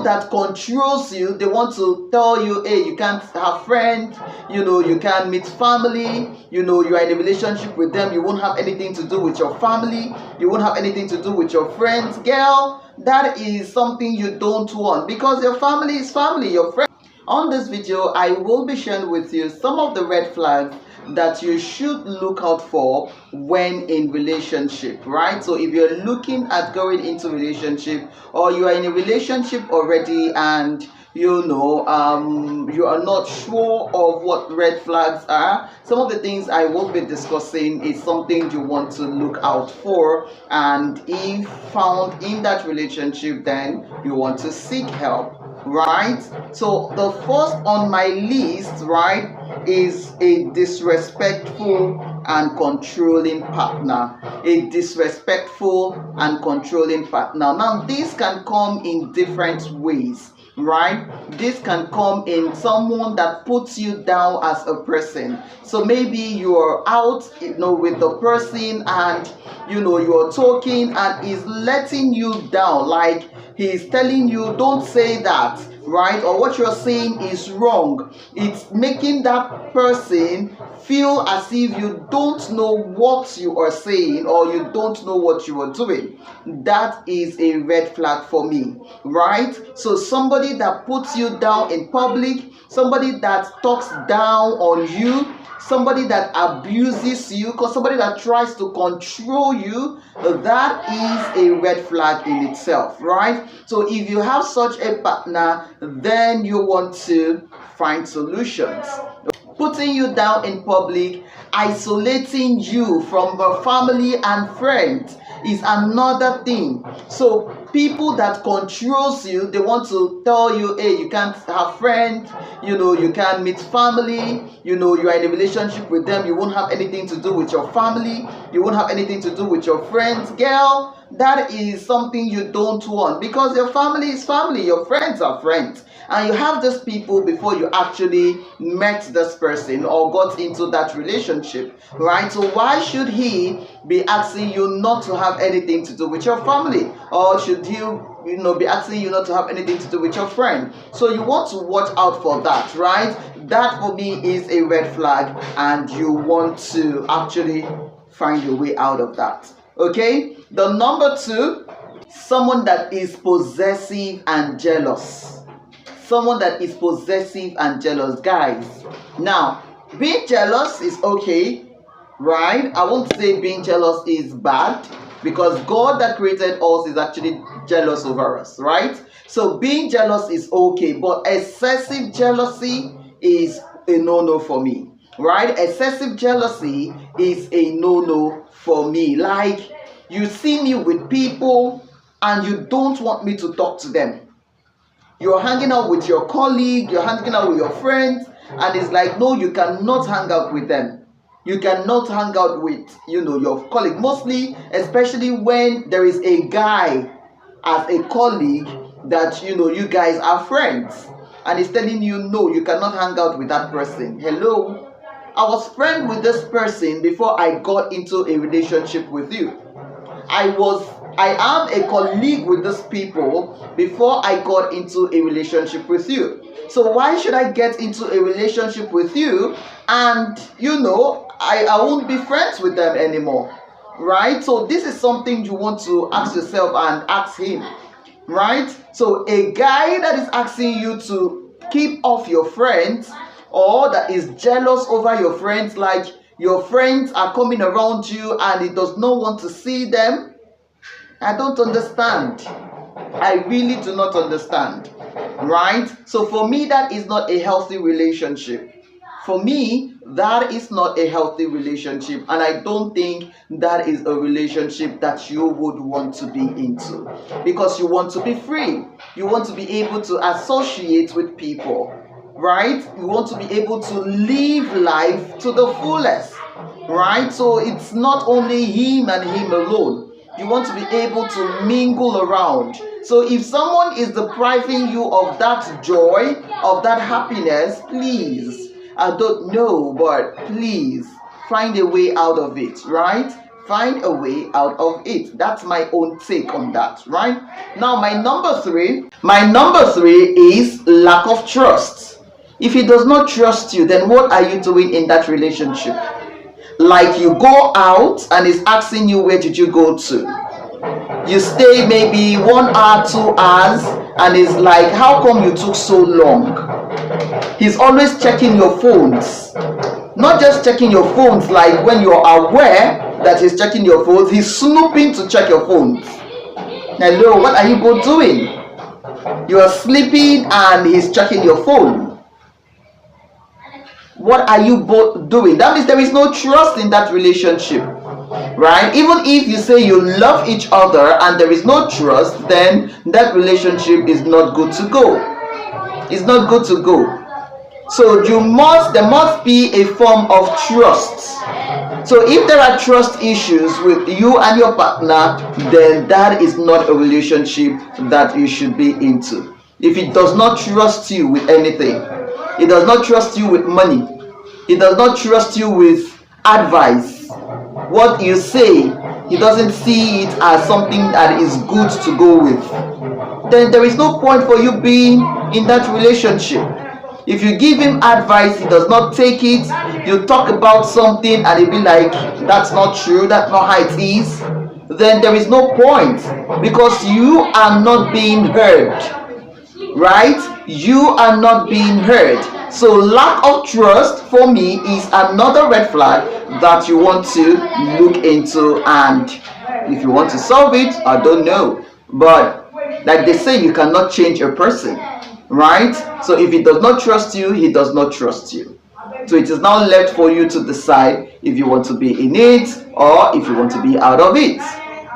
that controls you, they want to tell you, hey, you can't have friends, you can't meet family, you are in a relationship with them, you won't have anything to do with your family, you won't have anything to do with your friends. Girl, that is something you don't want, because your family is family, your friends. On this video, I will be sharing with you some of the red flags that you should look out for when in relationship, right? So if you're looking at going into relationship, or you are in a relationship already and you are not sure of what red flags are, some of the things I will be discussing is something you want to look out for, and if found in that relationship, then you want to seek help, right? So the first on my list, right, is a disrespectful and controlling partner. A disrespectful and controlling partner. Now, this can come in different ways, right? This can come in someone that puts you down as a person. So maybe you're out, with the person, and you're talking and is letting you down, like he's telling you, don't say that, right? Or what you're saying is wrong. It's making that person feel as if you don't know what you are saying, or you don't know what you are doing. That is a red flag for me, right? So somebody that puts you down in public, somebody that talks down on you, somebody that abuses you, because somebody that tries to control you, that is a red flag in itself, right? So if you have such a partner, then you want to find solutions. Putting you down in public, isolating you from the family and friends is another thing. So people that controls you, they want to tell you, hey, you can't have friends, you can't meet family, you are in a relationship with them, you won't have anything to do with your family, you won't have anything to do with your friends. Girl, that is something you don't want, because your family is family, your friends are friends, and you have these people before you actually met this person or got into that relationship, right? So why should he be asking you not to have anything to do with your family, or should he be asking you not to have anything to do with your friend? So you want to watch out for that, right? That for me is a red flag, and you want to actually find a way out of that. Okay, the number 2, someone that is possessive and jealous. Someone that is possessive and jealous, guys. Now, being jealous is okay, right? I won't say being jealous is bad, because God that created us is actually jealous over us, right? So being jealous is okay, but excessive jealousy is a no-no for me, right? Excessive jealousy is a no-no for me. Like, you see me with people and you don't want me to talk to them. You're hanging out with your colleague, you're hanging out with your friends, and it's like, no, you cannot hang out with them. You cannot hang out with, your colleague. Mostly, especially when there is a guy as a colleague that, you guys are friends, and he's telling you, no, you cannot hang out with that person. Hello? I was friends with this person before I got into a relationship with you. I am a colleague with these people before I got into a relationship with you. So why should I get into a relationship with you and, I won't be friends with them anymore, right? So this is something you want to ask yourself and ask him, right? So a guy that is asking you to keep off your friends, or that is jealous over your friends, like your friends are coming around you and he does not want to see them, I don't understand. I really do not understand, right? So for me, that is not a healthy relationship. For me, that is not a healthy relationship, and I don't think that is a relationship that you would want to be into, because you want to be free. You want to be able to associate with people, right? You want to be able to live life to the fullest, right? So it's not only him and him alone. You want to be able to mingle around. So if someone is depriving you of that joy, of that happiness, please, I don't know, but please find a way out of it, right? Find a way out of it. That's my own take on that, right? Now, my number three is lack of trust. If he does not trust you, then what are you doing in that relationship? Like, you go out and he's asking you, where did you go to? You stay maybe 1 hour, 2 hours, and he's like, how come you took so long? He's always checking your phones. Not just checking your phones like when you're aware that he's checking your phones, he's snooping to check your phones. Hello, what are you both doing? You are sleeping and he's checking your phone. What are you both doing? That means there is no trust in that relationship, right? Even if you say you love each other and there is no trust, then that relationship is not good to go. It's not good to go. So there must be a form of trust. So if there are trust issues with you and your partner, then that is not a relationship that you should be into. If he does not trust you with anything, he does not trust you with money, he does not trust you with advice, what you say, he doesn't see it as something that is good to go with, then there is no point for you being in that relationship. If you give him advice, he does not take it. You talk about something and he'll be like, that's not true, that's not how it is. Then there is no point, because you are not being heard, right? You are not being heard. So lack of trust for me is another red flag that you want to look into. And if you want to solve it, I don't know. But like they say, you cannot change a person, right? So if he does not trust you, he does not trust you. So it is now left for you to decide if you want to be in it or if you want to be out of it.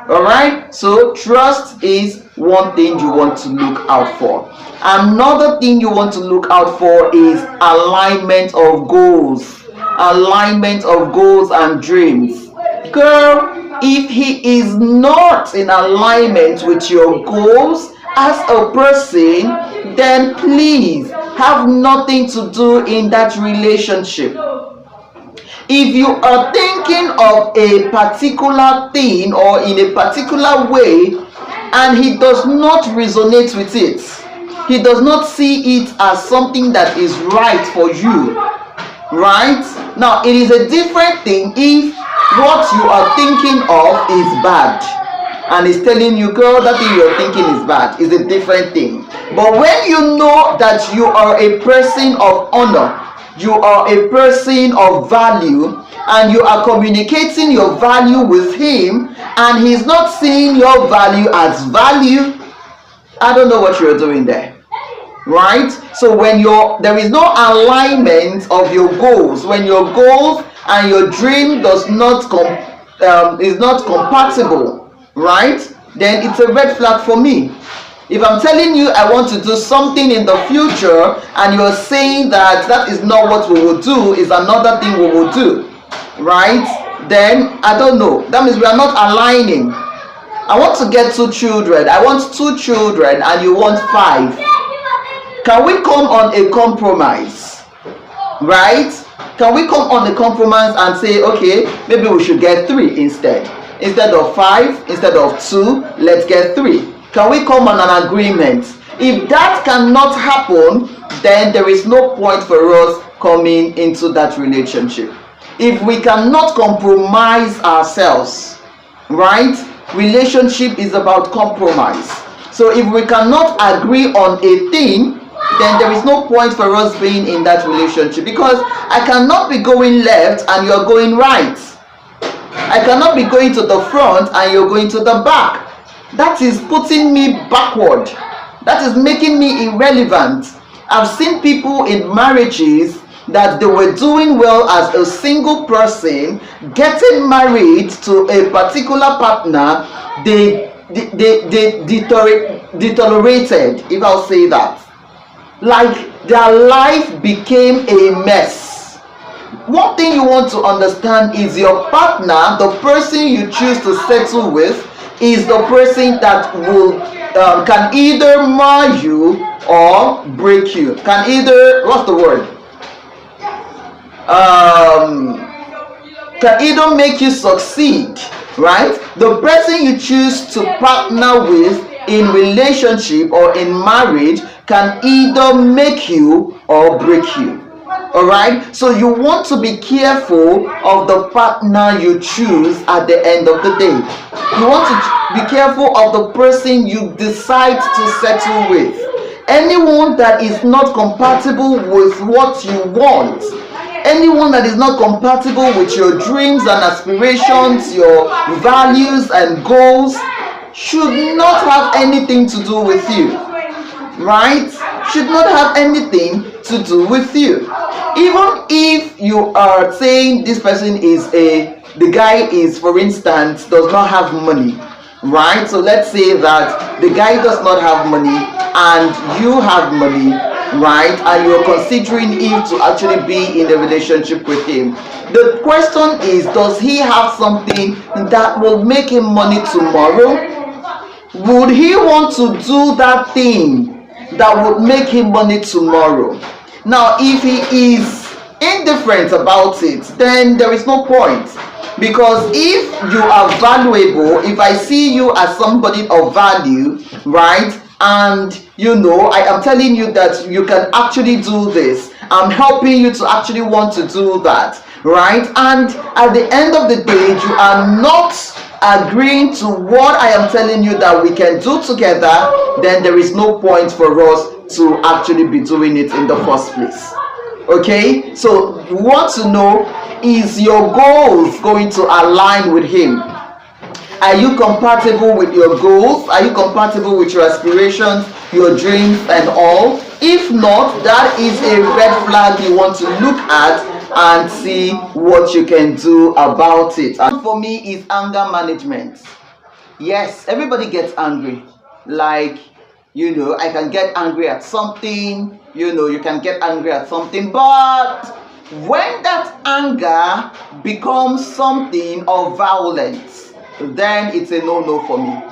All right? So trust is one thing you want to look out for. Another thing you want to look out for is alignment of goals. Alignment of goals and dreams. Girl, if he is not in alignment with your goals as a person, then please have nothing to do in that relationship. If you are thinking of a particular thing or in a particular way and he does not resonate with it, he does not see it as something that is right for you, right? Now, it is a different thing if what you are thinking of is bad and he's telling you, girl, that thing you're thinking is bad, is a different thing. But when you know that you are a person of honor, you are a person of value, and you are communicating your value with him and he's not seeing your value as value, I don't know what you're doing there, right? So when there is no alignment of your goals, when your goals and your dream is not compatible, right, then it's a red flag for me. If I'm telling you I want to do something in the future and you're saying that is not what we will do, is another thing we will do, right, then I don't know. That means we are not aligning. I want to get 2 children. I want 2 children and you want 5. Can we come on a compromise, right? Can we come on a compromise and say, okay, maybe we should get 3 instead of 5, instead of 2, let's get 3. Can we come on an agreement? If that cannot happen, then there is no point for us coming into that relationship. If we cannot compromise ourselves, right? Relationship is about compromise. So if we cannot agree on a thing, then there is no point for us being in that relationship, because I cannot be going left and you're going right. I cannot be going to the front and you're going to the back. That is putting me backward. That is making me irrelevant. I've seen people in marriages that they were doing well as a single person, getting married to a particular partner, they deteriorated, if I'll say that. Like, their life became a mess. One thing you want to understand is your partner, the person you choose to settle with, is the person that will can either mar you or break you. Can either, what's the word? Can either make you succeed right? The person you choose to partner with in relationship or in marriage can either make you or break you. All right, so you want to be careful of the partner you choose at the end of the day. You want to be careful of the person you decide to settle with. Anyone that is not compatible with what you want, anyone that is not compatible with your dreams and aspirations, your values and goals, should not have anything to do with you, right? Should not have anything to do with you. Even if you are saying this person is the guy is, for instance, does not have money, right? So let's say that the guy does not have money and you have money, right? And you're considering him to actually be in a relationship with him. The question is, does he have something that will make him money tomorrow? Would he want to do that thing that would make him money tomorrow? Now, if he is indifferent about it, then there is no point. Because if you are valuable, if I see you as somebody of value, right, and I am telling you that you can actually do this, I'm helping you to actually want to do that, right, and at the end of the day you are not agreeing to what I am telling you that we can do together, then there is no point for us to actually be doing it in the first place. Okay, so you want to know, is your goals going to align with him? Are you compatible with your goals? Are you compatible with your aspirations, your dreams and all? If not, that is a red flag you want to look at and see what you can do about it. And for me is anger management. Yes, everybody gets angry. Like, I can get angry at something, you can get angry at something, but when that anger becomes something of violence, then it's a no-no for me,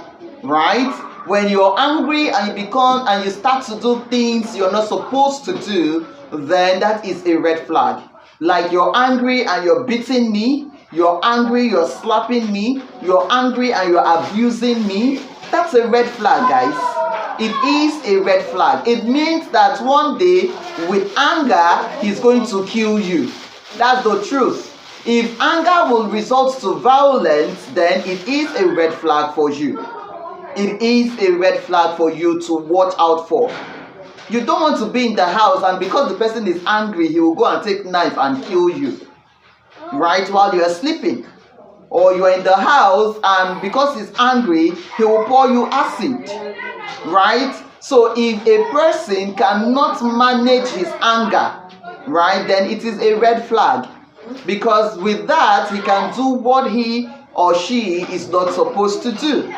right? When you're angry and you start to do things you're not supposed to do, then that is a red flag. Like, you're angry and you're beating me, you're angry, you're slapping me, you're angry and you're abusing me, that's a red flag, guys. It is a red flag. It means that one day with anger he's going to kill you. That's the truth. If anger will result to violence, then it is a red flag for you. It is a red flag for you to watch out for. You don't want to be in the house and because the person is angry, he will go and take knife and kill you, right, while you are sleeping. Or you are in the house and because he's angry, he will pour you acid, right? So if a person cannot manage his anger, right, then it is a red flag. Because with that, he can do what he or she is not supposed to do.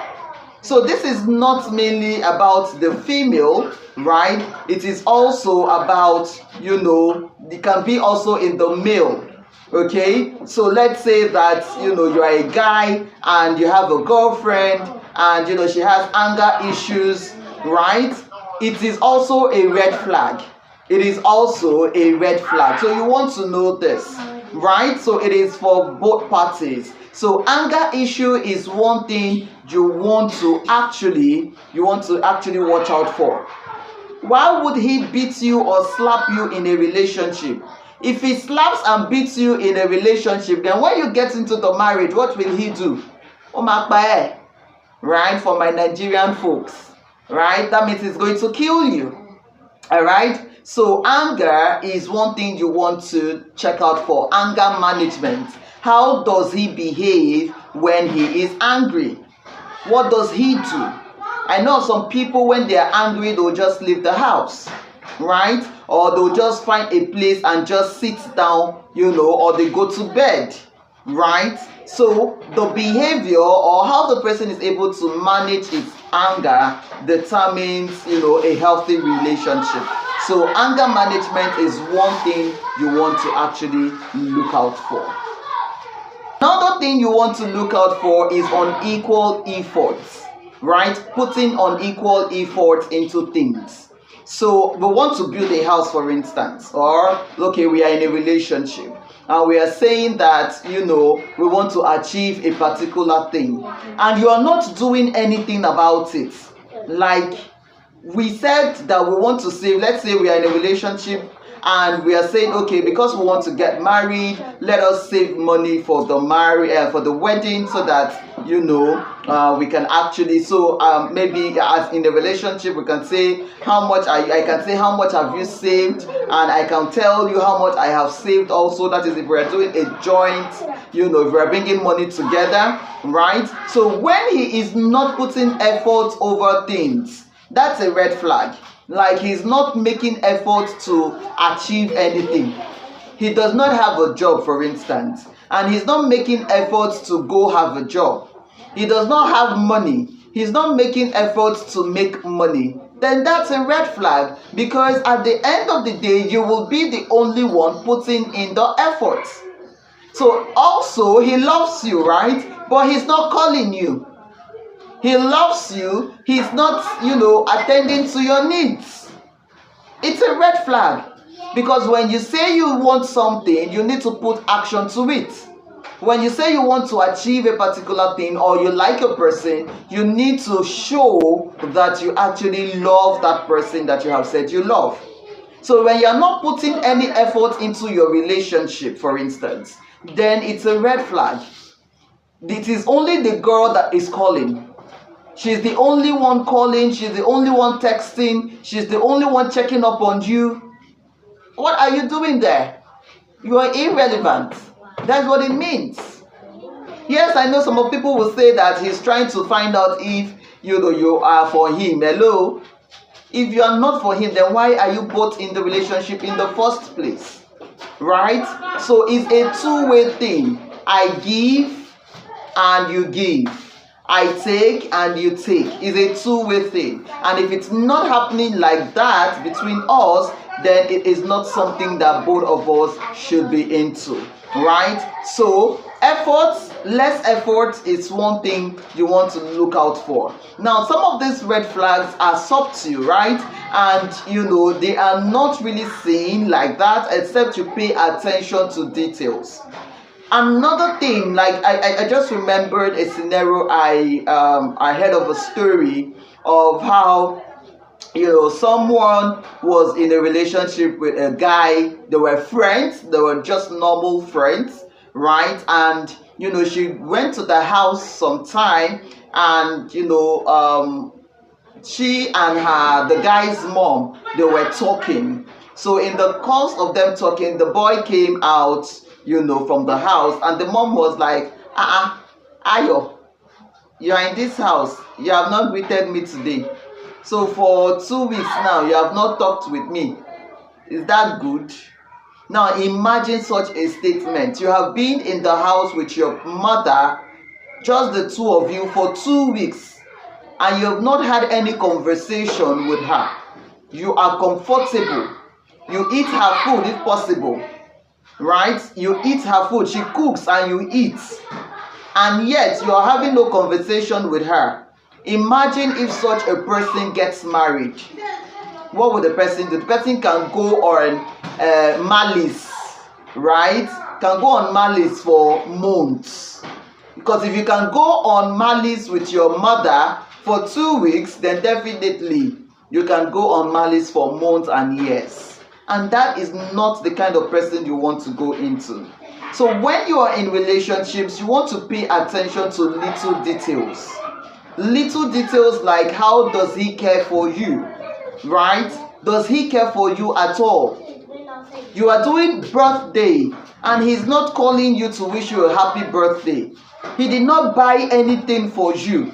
So this is not mainly about the female, right? It is also about, it can be also in the male. Okay, so let's say that you are a guy and you have a girlfriend and she has anger issues, right? It is also a red flag. It is also a red flag. So you want to know this, right? So it is for both parties. So anger issue is one thing you want to actually watch out for. Why would he beat you or slap you in a relationship? If he slaps and beats you in a relationship, then when you get into the marriage, what will he do? Right? For my Nigerian folks, right? That means he's going to kill you. All right? So anger is one thing you want to check out for. Anger management. How does he behave when he is angry? What does he do? I know some people, when they are angry, they'll just leave the house, right? Or they'll just find a place and just sit down, or they go to bed, right? So the behavior or how the person is able to manage his anger determines, a healthy relationship. So anger management is one thing you want to actually look out for. Another thing you want to look out for is unequal efforts, right? Putting unequal effort into things. So we want to build a house, for instance, or okay, we are in a relationship and we are saying that, we want to achieve a particular thing, and you are not doing anything about it. Like we said that we want to save. Let's say we are in a relationship and we are saying, okay, because we want to get married, let us save money for the for the wedding, so that we can actually, maybe as in a relationship we can say how much I can say how much have you saved, and I can tell you how much I have saved also. That is if we are doing a joint, if we are bringing money together, right? So when he is not putting effort over things, that's a red flag. Like he's not making effort to achieve anything. He does not have a job, for instance, and he's not making efforts to go have a job. He does not have money. He's not making efforts to make money. Then that's a red flag, because at the end of the day, you will be the only one putting in the effort. So also, he loves you, right? But he's not calling you. He loves you. He's not, attending to your needs. It's a red flag, because when you say you want something, you need to put action to it. When you say you want to achieve a particular thing, or you like a person, you need to show that you actually love that person that you have said you love. So when you're not putting any effort into your relationship, for instance, then it's a red flag. It is only the girl that is calling. She's the only one calling. She's the only one texting. She's the only one checking up on you. What are you doing there? You are irrelevant. That's what it means. Yes, I know some of people will say that he's trying to find out if you are for him. Hello? If you are not for him, then why are you both in the relationship in the first place? Right? So it's a two-way thing. I give and you give. I take and you take. It's a two-way thing. And if it's not happening like that between us, then it is not something that both of us should be into. Right? So less effort is one thing you want to look out for. Now, some of these red flags are subtle, right? And they are not really seen like that, except you pay attention to details. Another thing, like I just remembered a scenario. I heard of a story of how someone was in a relationship with a guy. They were friends. They were just normal friends, right? And she went to the house sometime, and she and the guy's mom, they were talking. So in the course of them talking, the boy came out from the house, and the mom was like, Ayo, you are in this house, you have not greeted me today, so for 2 weeks now you have not talked with me. Is that good? Now imagine such a statement. You have been in the house with your mother, just the two of you, for 2 weeks, and you have not had any conversation with her. You are comfortable. You eat her food if possible. Right? You eat her food. She cooks and you eat. And yet you are having no conversation with her. Imagine if such a person gets married. What would the person do? The person can go on malice. Right? Can go on malice for months. Because if you can go on malice with your mother for 2 weeks, then definitely you can go on malice for months and years. And that is not the kind of person you want to go into. So when you are in relationships, you want to pay attention to little details. Little details like, how does he care for you? Right? Does he care for you at all? You are doing birthday and he's not calling you to wish you a happy birthday. He did not buy anything for you.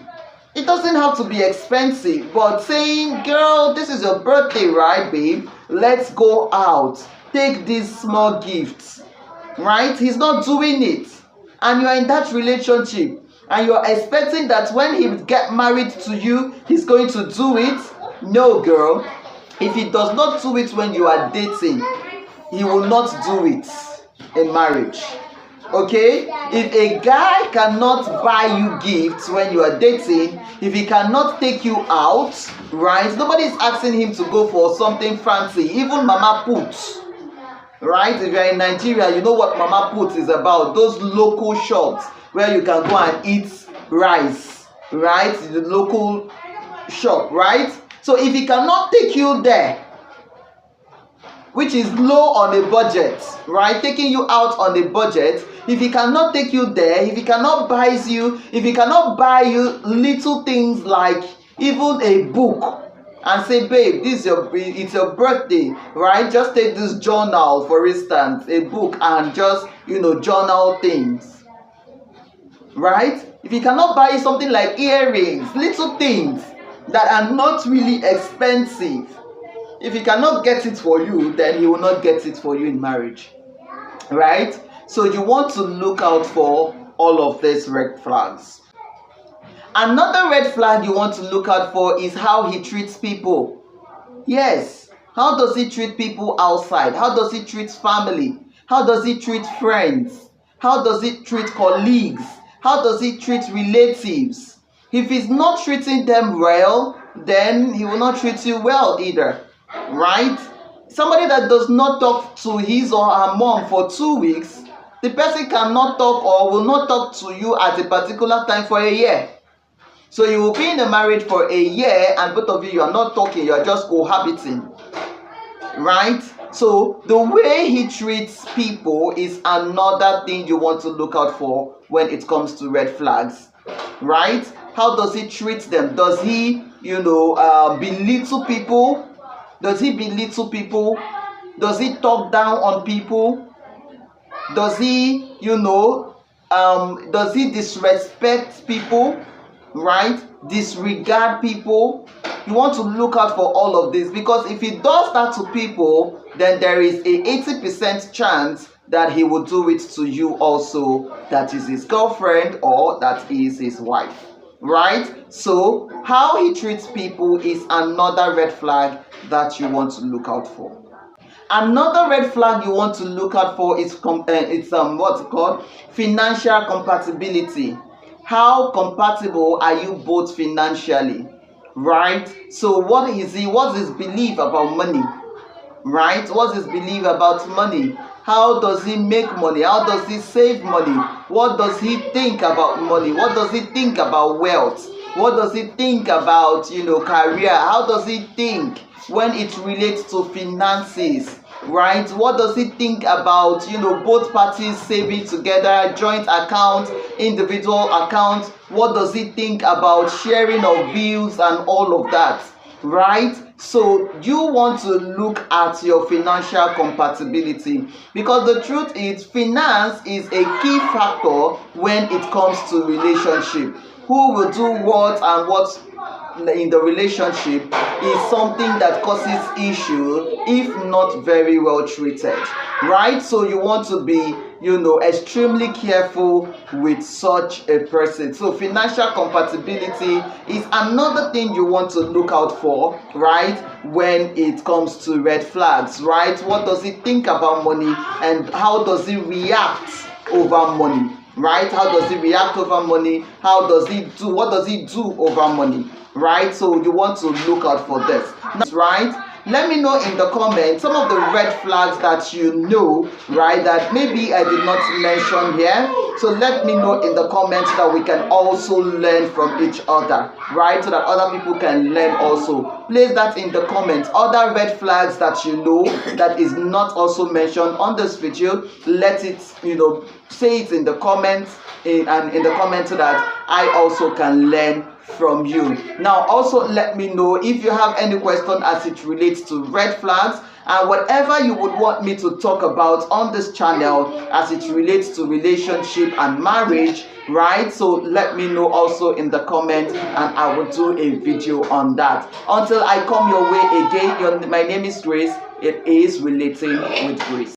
It doesn't have to be expensive, but saying, girl, this is your birthday, right, babe? Let's go out. Take these small gifts. Right? He's not doing it. And you are in that relationship. And you are expecting that when he get married to you, he's going to do it. No, girl. If he does not do it when you are dating, he will not do it in marriage. Okay? If a guy cannot buy you gifts when you are dating, if he cannot take you out, right? Nobody is asking him to go for something fancy, even mama put. right? If you're in Nigeria, you know what Mama Put is about. Those local shops where you can go and eat rice, right? The local shop, right? So if he cannot take you there, which is low on a budget, right? Taking you out on a budget, if he cannot take you there, if he cannot buy you little things like even a book, and say, babe, it's your birthday, right? Just take this journal, for instance, a book, and just journal things, right? If he cannot buy you something like earrings, little things that are not really expensive, if he cannot get it for you, then he will not get it for you in marriage, right? So you want to look out for all of these red flags. Another red flag you want to look out for is how he treats people. Yes, how does he treat people outside? How does he treat family? How does he treat friends? How does he treat colleagues? How does he treat relatives? If he's not treating them well, then he will not treat you well either, right? Somebody that does not talk to his or her mom for 2 weeks, the person cannot talk or will not talk to you at a particular time for a year. So you will be in a marriage for a year and both of you are not talking, you are just cohabiting, right? So the way he treats people is another thing you want to look out for when it comes to red flags, right? How does he treat them? Does he, belittle people? Does he belittle people? Does he talk down on people? Does he, does he disrespect people? Right? Disregard people? You want to look out for all of this, because if he does that to people, then there is a 80% chance that he will do it to you also, that is his girlfriend or that is his wife, right? So how he treats people is another red flag that you want to look out for. Another red flag you want to look out for is what's it called? Financial compatibility. How compatible are you both financially, right? So what is what's his belief about money, right? What's his belief about money? How does he make money? How does he save money? What does he think about money? What does he think about wealth? What does he think about, career? How does he think when it relates to finances, right? What does he think about, both parties saving together, joint account, individual account? What does he think about sharing of bills and all of that, right? So you want to look at your financial compatibility, because the truth is finance is a key factor when it comes to relationship. Who will do what and what in the relationship is something that causes issue if not very well treated, right? So you want to be, extremely careful with such a person. So financial compatibility is another thing you want to look out for, right, when it comes to red flags, right? What does he think about money and how does he react over money, right? How does he react over money? What does he do over money, right? So you want to look out for this, right? Let me know in the comments some of the red flags that right, that maybe I did not mention here. So let me know in the comments so that we can also learn from each other, right? So that other people can learn also. Place that in the comments. Other red flags that that is not also mentioned on this video, let it, say it in the comments and in the comments so that I also can learn from you. Now also let me know if you have any question as it relates to red flags and whatever you would want me to talk about on this channel as it relates to relationship and marriage, right? So let me know also in the comments and I will do a video on that. Until I come your way again, my name is Grace. It is Relating with Grace.